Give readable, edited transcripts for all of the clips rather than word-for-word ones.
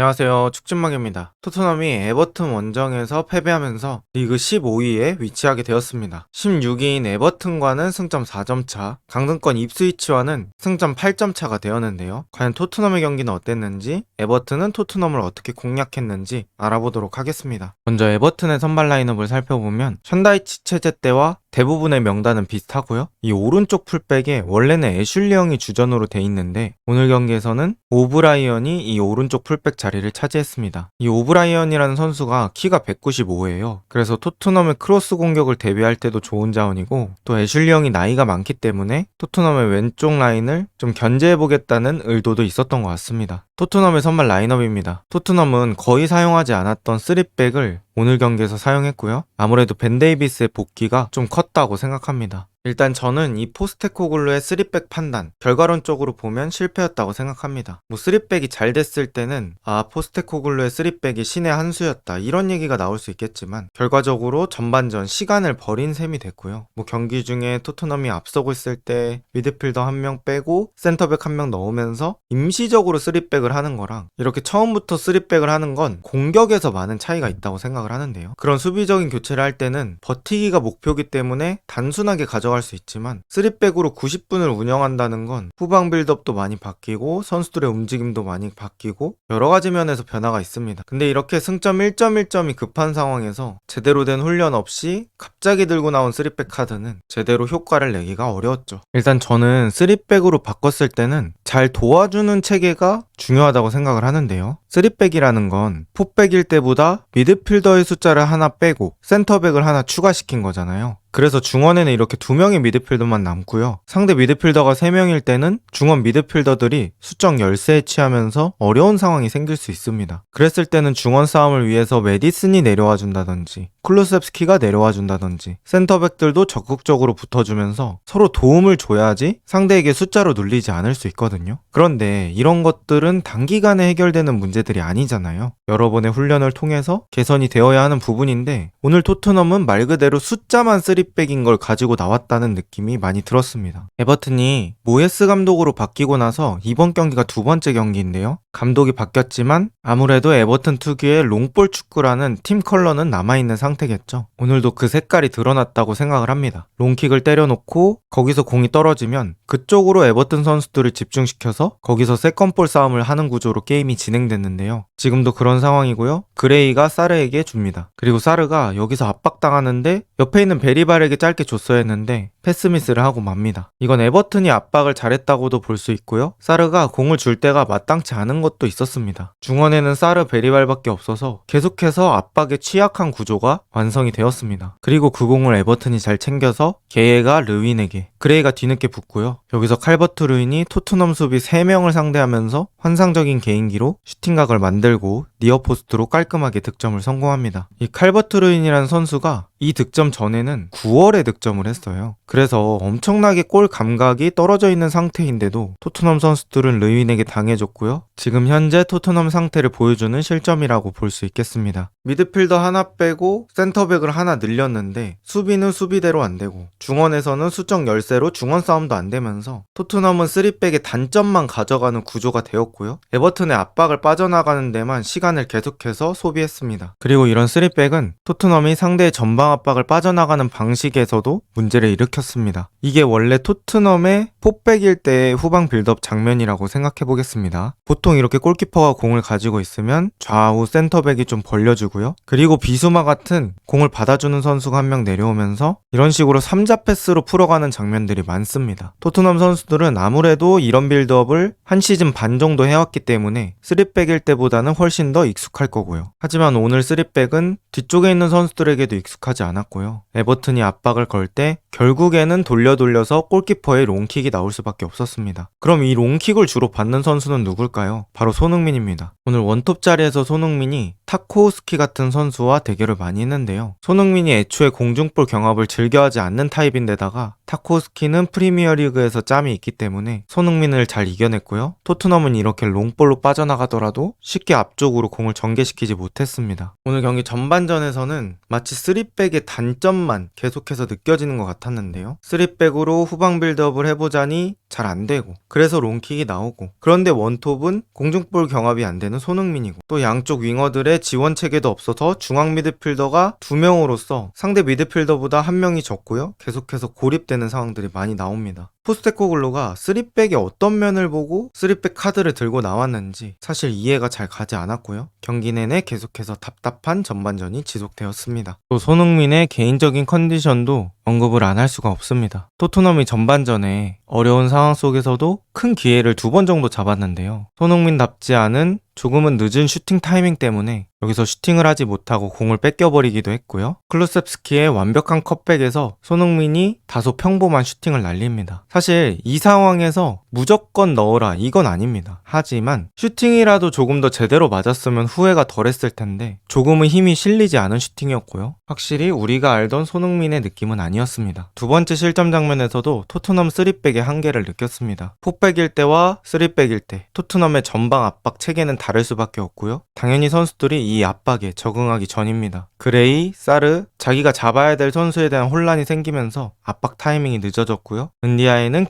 안녕하세요. 축진망입니다. 토트넘이 에버튼 원정에서 패배하면서 리그 15위에 위치하게 되었습니다. 16위인 에버튼과는 승점 4점 차, 강등권 입스위치와는 승점 8점 차가 되었는데요. 과연 토트넘의 경기는 어땠는지, 에버튼은 토트넘을 어떻게 공략했는지 알아보도록 하겠습니다. 먼저 에버튼의 선발 라인업을 살펴보면 션다이치 체제 때와 대부분의 명단은 비슷하고요. 이 오른쪽 풀백에 원래는 애슐리 형이 주전으로 돼 있는데 오늘 경기에서는 오브라이언이 이 오른쪽 풀백 자리를 차지했습니다. 이 오브라이언이라는 선수가 키가 195예요. 그래서 토트넘의 크로스 공격을 대비할 때도 좋은 자원이고 또 애슐리 형이 나이가 많기 때문에 토트넘의 왼쪽 라인을 좀 견제해보겠다는 의도도 있었던 것 같습니다. 토트넘의 선발 라인업입니다. 토트넘은 거의 사용하지 않았던 3백을 오늘 경기에서 사용했고요. 아무래도 벤 데이비스의 복귀가 좀 컸다고 생각합니다. 일단 저는 이 포스테코글루의 3백 판단, 결과론적으로 보면 실패였다고 생각합니다. 3백이 잘 됐을 때는 포스테코글루의 3백이 신의 한 수였다 이런 얘기가 나올 수 있겠지만 결과적으로 전반전 시간을 버린 셈이 됐고요. 경기 중에 토트넘이 앞서고 있을 때 미드필더 한 명 빼고 센터백 한 명 넣으면서 임시적으로 3백을 하는 거랑 이렇게 처음부터 3백을 하는 건 공격에서 많은 차이가 있다고 생각을 하는데요. 그런 수비적인 교체를 할 때는 버티기가 목표이기 때문에 단순하게 가져갈 수 있지만 3백으로 90분을 운영한다는 건 후방 빌드업도 많이 바뀌고 선수들의 움직임도 많이 바뀌고 여러 가지 면에서 변화가 있습니다. 근데 이렇게 승점 1.1점이 급한 상황에서 제대로 된 훈련 없이 갑자기 들고 나온 3백 카드는 제대로 효과를 내기가 어려웠죠. 일단 저는 3백으로 바꿨을 때는 잘 도와주는 체계가 중요하다고 생각을 하는데요. 3백이라는 건 4백일 때보다 미드필더의 숫자를 하나 빼고 센터백을 하나 추가시킨 거잖아요. 그래서 중원에는 이렇게 2명의 미드필더만 남고요. 상대 미드필더가 3명일 때는 중원 미드필더들이 수적 열세에 취하면서 어려운 상황이 생길 수 있습니다. 그랬을 때는 중원 싸움을 위해서 메디슨이 내려와 준다든지 쿨루셉스키가 내려와 준다든지 센터백들도 적극적으로 붙어주면서 서로 도움을 줘야지 상대에게 숫자로 눌리지 않을 수 있거든요. 그런데 이런 것들은 단기간에 해결되는 문제들이 아니잖아요. 여러 번의 훈련을 통해서 개선이 되어야 하는 부분인데 오늘 토트넘은 말 그대로 숫자만 3백인 걸 가지고 나왔다는 느낌이 많이 들었습니다. 에버튼이 모예스 감독으로 바뀌고 나서 이번 경기가 두 번째 경기인데요. 감독이 바뀌었지만 아무래도 에버튼 특유의 롱볼 축구라는 팀 컬러는 남아있는 상태겠죠. 오늘도 그 색깔이 드러났다고 생각을 합니다. 롱킥을 때려놓고 거기서 공이 떨어지면 그쪽으로 에버튼 선수들을 집중시켜서 거기서 세컨볼 싸움을 하는 구조로 게임이 진행됐는데요. 지금도 그런 상황이고요. 그레이가 사르에게 줍니다. 그리고 사르가 여기서 압박당하는데 옆에 있는 베리발에게 짧게 줬어야 했는데 패스미스를 하고 맙니다. 이건 에버튼이 압박을 잘했다고도 볼 수 있고요. 사르가 공을 줄 때가 마땅치 않은 것도 있었습니다. 중원에는 사르 베리발밖에 없어서 계속해서 압박에 취약한 구조가 완성이 되었습니다. 그리고 그 공을 에버튼이 잘 챙겨서 게예가 르윈에게, 그레이가 뒤늦게 붙고요. 여기서 칼버트 루인이 토트넘 수비 3명을 상대하면서 환상적인 개인기로 슈팅각을 만들고 니어포스트로 깔끔하게 득점을 성공합니다. 이 칼버트 루인이라는 선수가 이 득점 전에는 9월에 득점을 했어요. 그래서 엄청나게 골 감각이 떨어져 있는 상태인데도 토트넘 선수들은 르윈에게 당해줬고요. 지금 현재 토트넘 상태를 보여주는 실점이라고 볼 수 있겠습니다. 미드필더 하나 빼고 센터백을 하나 늘렸는데 수비는 수비대로 안 되고 중원에서는 수적 열세로 중원 싸움도 안 되면서 토트넘은 3백의 단점만 가져가는 구조가 되었고요. 에버튼의 압박을 빠져나가는 데만 시간을 계속해서 소비했습니다. 그리고 이런 3백은 토트넘이 상대의 전방 압박을 빠져나가는 방식에서도 문제를 일으켰습니다. 이게 원래 토트넘의 4백일 때의 후방 빌드업 장면이라고 생각해 보겠습니다. 보통 이렇게 골키퍼가 공을 가지고 있으면 좌우 센터백이 좀 벌려주고요. 그리고 비수마 같은 공을 받아주는 선수가 한 명 내려오면서 이런 식으로 3자 패스로 풀어가는 장면들이 많습니다. 토트넘 선수들은 아무래도 이런 빌드업을 한 시즌 반 정도 해왔기 때문에 3백일 때보다는 훨씬 더 익숙할 거고요. 하지만 오늘 3백은 뒤쪽에 있는 선수들에게도 익숙하지 않았고요. 에버튼이 압박을 걸 때 결국에는 돌려서 골키퍼의 롱킥이 나올 수밖에 없었습니다. 그럼 이 롱킥을 주로 받는 선수는 누굴까요? 바로 손흥민입니다. 오늘 원톱 자리에서 손흥민이 타코우스키 같은 선수와 대결을 많이 했는데요. 손흥민이 애초에 공중볼 경합을 즐겨하지 않는 타입인데다가 타코우스키는 프리미어리그에서 짬이 있기 때문에 손흥민을 잘 이겨냈고요. 토트넘은 이렇게 롱볼로 빠져나가더라도 쉽게 앞쪽으로 공을 전개시키지 못했습니다. 오늘 경기 전반전에서는 마치 3백의 단점만 계속해서 느껴지는 것 같았는데요. 3백으로 후방 빌드업을 해보자니 잘 안 되고, 그래서 롱킥이 나오고, 그런데 원톱은 공중볼 경합이 안 되는 손흥민이고, 또 양쪽 윙어들의 지원 체계도 없어서 중앙 미드필더가 2명으로서 상대 미드필더보다 1명이 적고요. 계속해서 고립되는 상황들이 많이 나옵니다. 포스테코글루가 3백의 어떤 면을 보고 3백 카드를 들고 나왔는지 사실 이해가 잘 가지 않았고요. 경기 내내 계속해서 답답한 전반전이 지속되었습니다. 또 손흥민의 개인적인 컨디션도 언급을 안 할 수가 없습니다. 토트넘이 전반전에 어려운 상황 속에서도 큰 기회를 2번 정도 잡았는데요. 손흥민답지 않은 조금은 늦은 슈팅 타이밍 때문에 여기서 슈팅을 하지 못하고 공을 뺏겨버리기도 했고요. 클루셉스키의 완벽한 컷백에서 손흥민이 다소 평범한 슈팅을 날립니다. 사실 이 상황에서 무조건 넣어라 이건 아닙니다. 하지만 슈팅이라도 조금 더 제대로 맞았으면 후회가 덜했을 텐데 조금은 힘이 실리지 않은 슈팅이었고요. 확실히 우리가 알던 손흥민의 느낌은 아니었습니다. 두 번째 실점 장면에서도 토트넘 3백의 한계를 느꼈습니다. 4백일 때와 3백일 때 토트넘의 전방 압박 체계는 다를 수밖에 없고요. 당연히 선수들이 이 압박에 적응하기 전입니다. 그레이, 사르, 자기가 잡아야 될 선수에 대한 혼란이 생기면서 압박 타이밍이 늦어졌고요. 은디아이는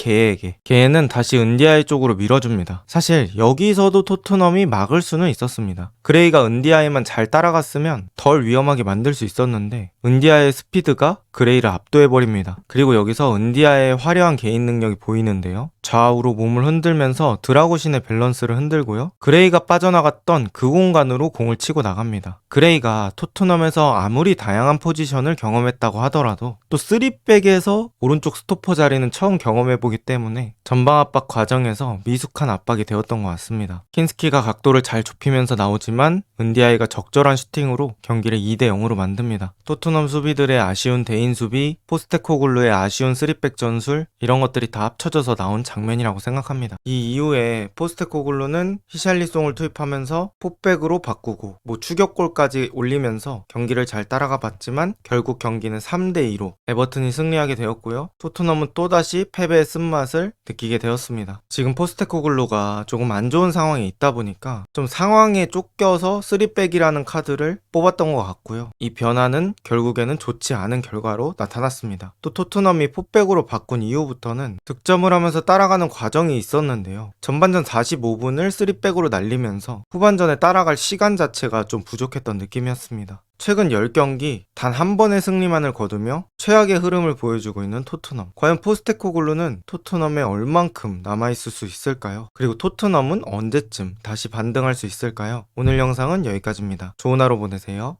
게에는 다시 은디아이 쪽으로 밀어줍니다. 사실 여기서도 토트넘이 막을 수는 있었습니다. 그레이가 은디아이만 잘 따라갔으면 덜 위험하게 만들 수 있었는데 은디아의 스피드가 그레이를 압도해버립니다. 그리고 여기서 은디아의 화려한 개인 능력이 보이는데요. 좌우로 몸을 흔들면서 드라고신의 밸런스를 흔들고요. 그레이가 빠져나갔던 그 공간으로 공을 치고 나갑니다. 그레이가 토트넘에서 아무리 다양한 포지션을 경험했다고 하더라도 또 3백에서 오른쪽 스토퍼 자리는 처음 경험해보기 때문에 전방 압박 과정에서 미숙한 압박이 되었던 것 같습니다. 킨스키가 각도를 잘 좁히면서 나오지만 은디아이가 적절한 슈팅으로 경기를 2대0으로 만듭니다. 토트넘 수비들의 아쉬운 대인 수비, 포스테코글루의 아쉬운 3백 전술 이런 것들이 다 합쳐져서 나온 장면이라고 생각합니다. 이 이후에 포스테코글루는 히샬리송을 투입하면서 4백으로 바꾸고 추격골까지 올리면서 경기를 잘 따라가 봤지만 결국 경기는 3대2로 에버튼이 승리하게 되었고요. 토트넘은 또다시 패배의 쓴맛을 느끼게 되었습니다. 지금 포스테코글루가 조금 안 좋은 상황에 있다 보니까 좀 상황에 쫓겨서 3백이라는 카드를 뽑았던 것 같고요. 이 변화는 결국에는 좋지 않은 결과로 나타났습니다. 또 토트넘이 4백으로 바꾼 이후부터는 득점을 하면서 따라가는 과정이 있었는데요. 전반전 45분을 3백으로 날리면서 후반전에 따라갈 시간 자체가 좀 부족했던 느낌이었습니다. 최근 10경기 단 한 번의 승리만을 거두며 최악의 흐름을 보여주고 있는 토트넘. 과연 포스테코글루는 토트넘에 얼만큼 남아있을 수 있을까요? 그리고 토트넘은 언제쯤 다시 반등할 수 있을까요? 오늘 영상은 여기까지입니다. 좋은 하루 보내세요.